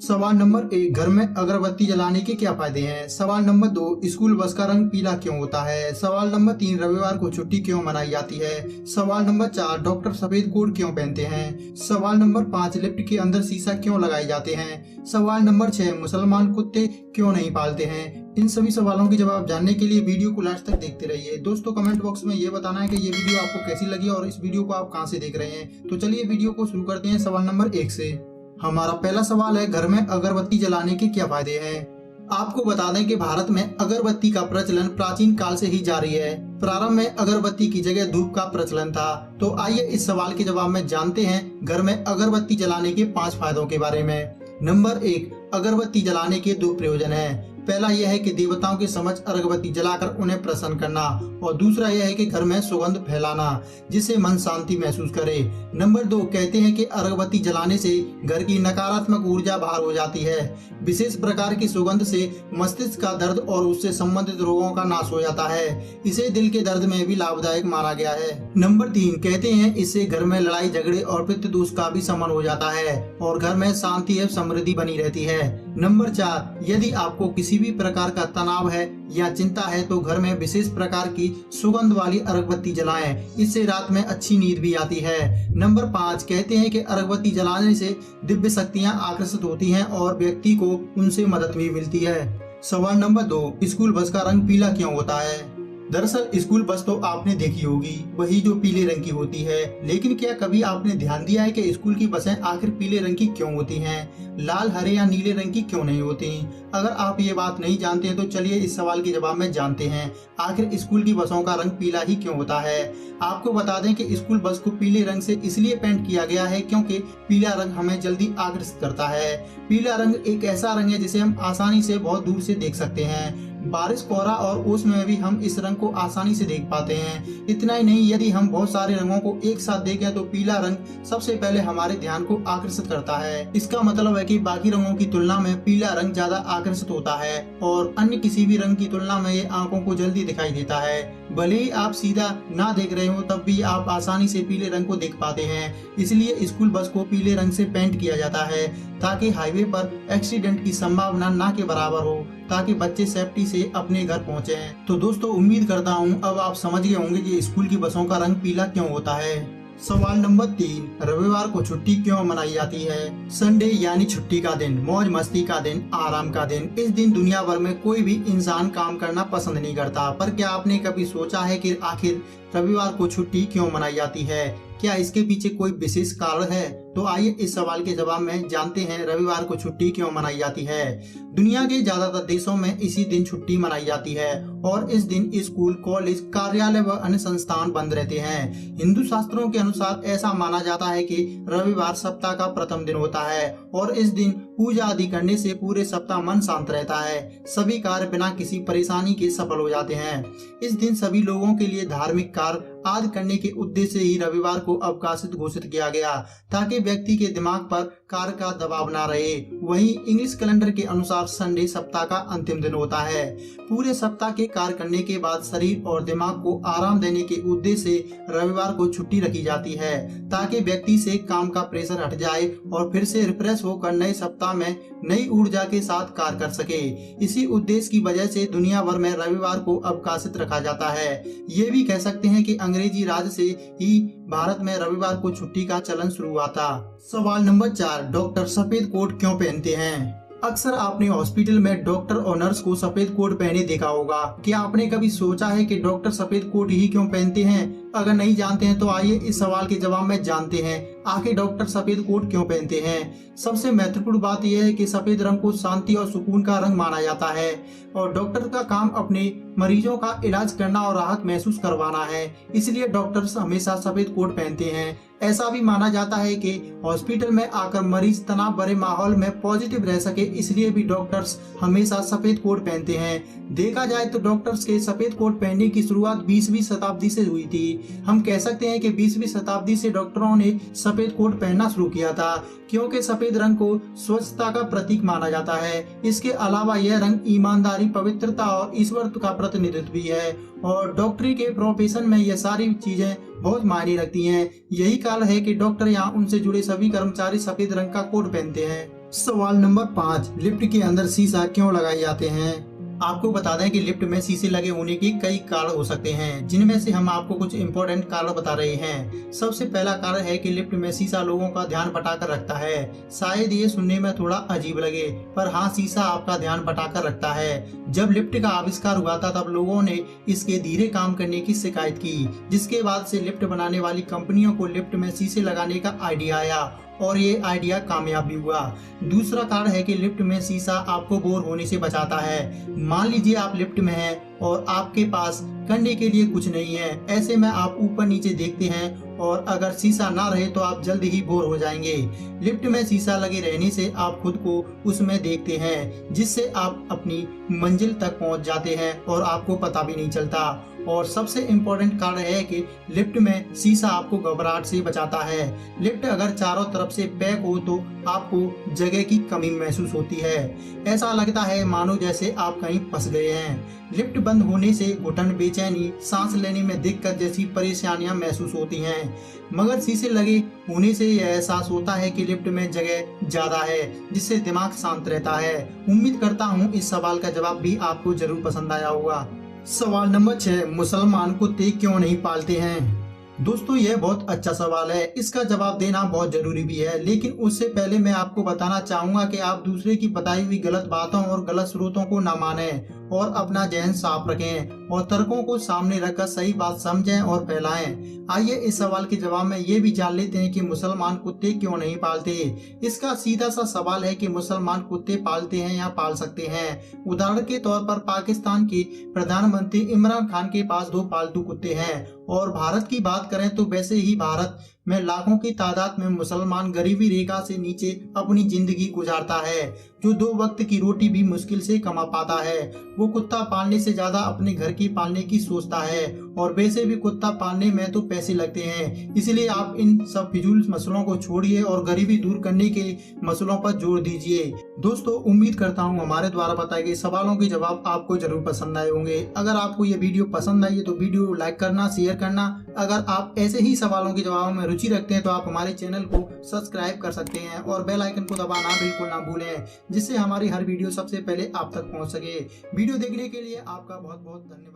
सवाल नंबर 1, घर में अगरबत्ती जलाने के क्या फायदे हैं। सवाल नंबर 2, स्कूल बस का रंग पीला क्यों होता है। सवाल नंबर 3, रविवार को छुट्टी क्यों मनाई जाती है। सवाल नंबर 4, डॉक्टर सफेद कोट क्यों पहनते हैं। सवाल नंबर 5, लिफ्ट के अंदर शीशा क्यों लगाए जाते हैं। सवाल नंबर 6, मुसलमान कुत्ते क्यों नहीं पालते हैं। इन सभी सवालों के जवाब जानने के लिए वीडियो को लास्ट तक देखते रहिए। दोस्तों, कमेंट बॉक्स में ये बताना है कि ये वीडियो आपको कैसी लगी और इस वीडियो को आप कहां से देख रहे हैं। तो चलिए वीडियो को शुरू करते हैं सवाल नंबर 1 से। हमारा पहला सवाल है, घर में अगरबत्ती जलाने के क्या फायदे हैं। आपको बता दें कि भारत में अगरबत्ती का प्रचलन प्राचीन काल से ही जारी है। प्रारंभ में अगरबत्ती की जगह धूप का प्रचलन था। तो आइए इस सवाल के जवाब में जानते हैं घर में अगरबत्ती जलाने के 5 फायदों के बारे में। नंबर 1, अगरबत्ती जलाने के 2 प्रयोजन हैं। पहला यह है कि देवताओं के समक्ष अगरबत्ती जलाकर उन्हें प्रसन्न करना, और दूसरा यह है कि घर में सुगंध फैलाना जिससे मन शांति महसूस करे। नंबर 2, कहते हैं कि अगरबत्ती जलाने से घर की नकारात्मक ऊर्जा बाहर हो जाती है। विशेष प्रकार की सुगंध से मस्तिष्क का दर्द और उससे संबंधित रोगों का नाश हो जाता है। इसे दिल के दर्द में भी लाभदायक माना गया है। नंबर 3, कहते हैं इससे घर में लड़ाई झगड़े और पितृ दोष का भी शमन हो जाता है और घर में शांति एवं समृद्धि बनी रहती है। नंबर 4, यदि आपको किसी भी प्रकार का तनाव है या चिंता है तो घर में विशेष प्रकार की सुगंध वाली अगरबत्ती जलाएं। इससे रात में अच्छी नींद भी आती है। नंबर 5, कहते हैं कि अगरबत्ती जलाने से दिव्य शक्तियां आकर्षित होती हैं और व्यक्ति को उनसे मदद भी मिलती है। सवाल नंबर 2, स्कूल बस का रंग पीला क्यों होता है। दरअसल स्कूल बस तो आपने देखी होगी, वही जो पीले रंग की होती है। लेकिन क्या कभी आपने ध्यान दिया है कि स्कूल की बसें आखिर पीले रंग की क्यों होती हैं, लाल, हरे या नीले रंग की क्यों नहीं होती। अगर आप ये बात नहीं जानते हैं तो चलिए इस सवाल के जवाब में जानते हैं आखिर स्कूल की बसों का रंग पीला ही क्यों होता है। आपको बता दें कि स्कूल बस को पीले रंग से इसलिए पेंट किया गया है क्योंकि पीला रंग हमें जल्दी आकर्षित करता है। पीला रंग एक ऐसा रंग है जिसे हम आसानी से बहुत दूर से देख सकते हैं। बारिश, कोहरा और ओस में भी हम इस रंग को आसानी से देख पाते हैं। इतना ही नहीं, यदि हम बहुत सारे रंगों को एक साथ देखें तो पीला रंग सबसे पहले हमारे ध्यान को आकर्षित करता है। इसका मतलब है कि बाकी रंगों की तुलना में पीला रंग ज्यादा आकर्षित होता है और अन्य किसी भी रंग की तुलना में ये आंखों को जल्दी दिखाई देता है। भले ही आप सीधा ना देख रहे हो तब भी आप आसानी से पीले रंग को देख पाते हैं। इसलिए स्कूल बस को पीले रंग से पेंट किया जाता है ताकि हाईवे पर एक्सीडेंट की संभावना ना के बराबर हो, ताकि बच्चे सेफ्टी से अपने घर पहुंचे। तो दोस्तों, उम्मीद करता हूं अब आप समझ गए होंगे कि स्कूल की बसों का रंग पीला क्यों होता है। सवाल नंबर 3, रविवार को छुट्टी क्यों मनाई जाती है। संडे यानी छुट्टी का दिन, मौज मस्ती का दिन, आराम का दिन। इस दिन दुनिया भर में कोई भी इंसान काम करना पसंद नहीं करता, पर क्या आपने कभी सोचा है कि आखिर रविवार को छुट्टी क्यों मनाई जाती है। क्या इसके पीछे कोई विशेष कारण है। तो आइए इस सवाल के जवाब में जानते हैं रविवार को छुट्टी क्यों मनाई जाती है। दुनिया के ज्यादातर देशों में इसी दिन छुट्टी मनाई जाती है और इस दिन स्कूल, कॉलेज, कार्यालय व अन्य संस्थान बंद रहते हैं। हिंदू शास्त्रों के अनुसार ऐसा माना जाता है कि रविवार सप्ताह का प्रथम दिन होता है और इस दिन पूजा आदि करने से पूरे सप्ताह मन शांत रहता है। सभी कार्य बिना किसी परेशानी के सफल हो जाते हैं। इस दिन सभी लोगों के लिए धार्मिक कार्य आदि करने के उद्देश्य से ही रविवार को अवकाशित घोषित किया गया, ताकि व्यक्ति के दिमाग पर कार्य का दबाव ना रहे। वहीं इंग्लिश कैलेंडर के अनुसार संडे सप्ताह का अंतिम दिन होता है। पूरे सप्ताह के कार्य करने के बाद शरीर और दिमाग को आराम देने के उद्देश्य से रविवार को छुट्टी रखी जाती है, ताकि व्यक्ति से काम का प्रेशर हट जाए और फिर से रिफ्रेश होकर नए सप्ताह में नई ऊर्जा के साथ कार्य कर सके। इसी उद्देश्य की वजह से दुनिया भर में रविवार को अवकाशित रखा जाता है। ये भी कह सकते हैं कि अंग्रेजी राज से ही भारत में रविवार को छुट्टी का चलन शुरू हुआ था। सवाल नंबर 4, डॉक्टर सफेद कोट क्यों पहनते हैं। अक्सर आपने हॉस्पिटल में डॉक्टर और नर्स को सफेद कोट पहने देखा होगा। क्या आपने कभी सोचा है कि डॉक्टर सफेद कोट ही क्यों पहनते हैं। अगर नहीं जानते हैं तो आइए इस सवाल के जवाब में जानते हैं आखिर डॉक्टर सफेद कोट क्यों पहनते हैं। सबसे महत्वपूर्ण बात यह है कि सफेद रंग को शांति और सुकून का रंग माना जाता है और डॉक्टर का काम अपने मरीजों का इलाज करना और राहत महसूस करवाना है। इसलिए डॉक्टर्स हमेशा सफेद कोट पहनते हैं। ऐसा भी माना जाता है कि हॉस्पिटल में आकर मरीज तनाव भरे माहौल में पॉजिटिव रह सके, इसलिए भी डॉक्टर्स हमेशा सफेद कोट पहनते हैं। देखा जाए तो डॉक्टर्स के सफेद कोट पहनने की शुरुआत 20वीं शताब्दी से हुई थी। हम कह सकते हैं कि 20वीं शताब्दी से डॉक्टरों ने सफेद कोट पहनना शुरू किया था, क्योंकि सफेद रंग को स्वच्छता का प्रतीक माना जाता है। इसके अलावा यह रंग ईमानदारी, पवित्रता और ईश्वर का प्रतिनिधित्व भी है और डॉक्टरी के प्रोफेशन में यह सारी चीजें बहुत मायने रखती हैं। यही कारण है कि डॉक्टर या उनसे जुड़े सभी कर्मचारी सफेद रंग का कोट पहनते हैं। सवाल नंबर 5, लिफ्ट के अंदर शीशा क्यों लगाए जाते हैं? आपको बता दें कि लिफ्ट में शीशे लगे होने के कई कारण हो सकते हैं, जिनमें से हम आपको कुछ इंपॉर्टेंट कारण बता रहे हैं। सबसे पहला कारण है कि लिफ्ट में शीशा लोगों का ध्यान भटका रखता है। शायद ये सुनने में थोड़ा अजीब लगे, पर हाँ, शीशा आपका ध्यान भटका रखता है। जब लिफ्ट का आविष्कार हुआ था तब लोगों ने इसके धीरे काम करने की शिकायत की, जिसके बाद से लिफ्ट बनाने वाली कंपनियों को लिफ्ट में शीशे लगाने का आइडिया आया और ये आइडिया कामयाब भी हुआ। दूसरा कारण है कि लिफ्ट में शीशा आपको बोर होने से बचाता है। मान लीजिए आप लिफ्ट में हैं और आपके पास करने के लिए कुछ नहीं है, ऐसे में आप ऊपर नीचे देखते हैं और अगर शीशा ना रहे तो आप जल्द ही बोर हो जाएंगे। लिफ्ट में शीशा लगे रहने से आप खुद को उसमें देखते हैं, जिससे आप अपनी मंजिल तक पहुंच जाते हैं और आपको पता भी नहीं चलता। और सबसे इम्पोर्टेंट कारण है कि लिफ्ट में शीशा आपको घबराहट से बचाता है। लिफ्ट अगर चारों तरफ से पैक हो तो आपको जगह की कमी महसूस होती है। ऐसा लगता है मानो जैसे आप कहीं फंस गए हैं। लिफ्ट बंद होने से घुटन, बेचैनी, सांस लेने में दिक्कत जैसी परेशानियां महसूस होती हैं। मगर शीशे लगे होने से यह एहसास होता है कि लिफ्ट में जगह ज्यादा है, जिससे दिमाग शांत रहता है। उम्मीद करता हूँ इस सवाल का जवाब भी आपको जरूर पसंद आया होगा। सवाल नंबर 6, मुसलमान कुत्ते क्यों नहीं पालते हैं? दोस्तों, यह बहुत अच्छा सवाल है। इसका जवाब देना बहुत जरूरी भी है, लेकिन उससे पहले मैं आपको बताना चाहूंगा कि आप दूसरे की बताई हुई गलत बातों और गलत स्रोतों को न मानें और अपना जहन साफ रखें और तर्कों को सामने रखकर सही बात समझें और फैलाएं। आइए इस सवाल के जवाब में ये भी जान लेते हैं कि मुसलमान कुत्ते क्यों नहीं पालते। इसका सीधा सा सवाल है कि मुसलमान कुत्ते पालते हैं या पाल सकते हैं। उदाहरण के तौर पर पाकिस्तान के प्रधानमंत्री इमरान खान के पास 2 पालतू कुत्ते हैं और भारत की बात करें तो वैसे ही भारत में लाखों की तादाद में मुसलमान गरीबी रेखा से नीचे अपनी जिंदगी गुजारता है, जो 2 वक्त की रोटी भी मुश्किल से कमा पाता है। वो कुत्ता पालने से ज्यादा अपने घर की पालने की सोचता है और वैसे भी कुत्ता पालने में तो पैसे लगते हैं। इसलिए आप इन सब फिजूल मसलों को छोड़िए और गरीबी दूर करने के मसलों पर जोर दीजिए। दोस्तों, उम्मीद करता हूँ हमारे द्वारा बताए गए सवालों के जवाब आपको जरूर पसंद आए होंगे। अगर आपको ये वीडियो पसंद आई है तो वीडियो लाइक करना, शेयर करना। अगर आप ऐसे ही सवालों के जवाबों में रुचि रखते हैं तो आप हमारे चैनल को सब्सक्राइब कर सकते हैं और बेल आइकन को दबाना बिल्कुल ना भूलें, जिससे हमारी हर वीडियो सबसे पहले आप तक पहुंच सके। वीडियो देखने के लिए आपका बहुत बहुत धन्यवाद।